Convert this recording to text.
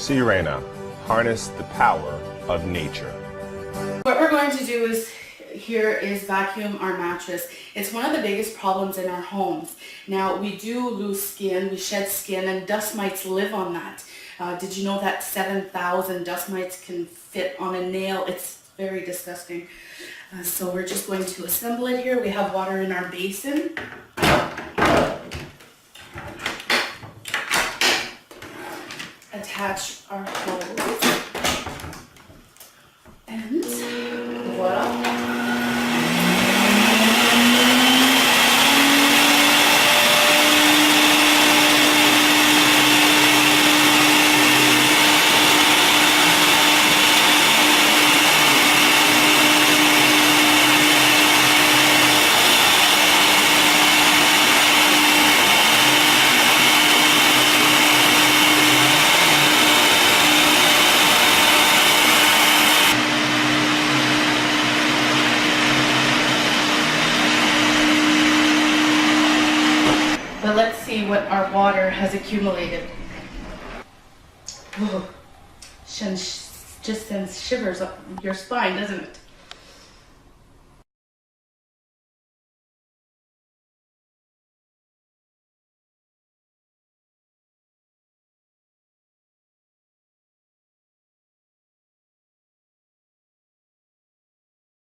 Sirena, harness the power of nature. What we're going to do here is vacuum our mattress. It's one of the biggest problems in our homes. Now, we do lose skin, we shed skin, and dust mites live on that. Did you know that 7,000 dust mites can fit on a nail? It's very disgusting. So we're just going to assemble it here. We have water in our basin. Attach our hose. And voila. But let's see what our water has accumulated. Whoa. Just sends shivers up your spine, doesn't it?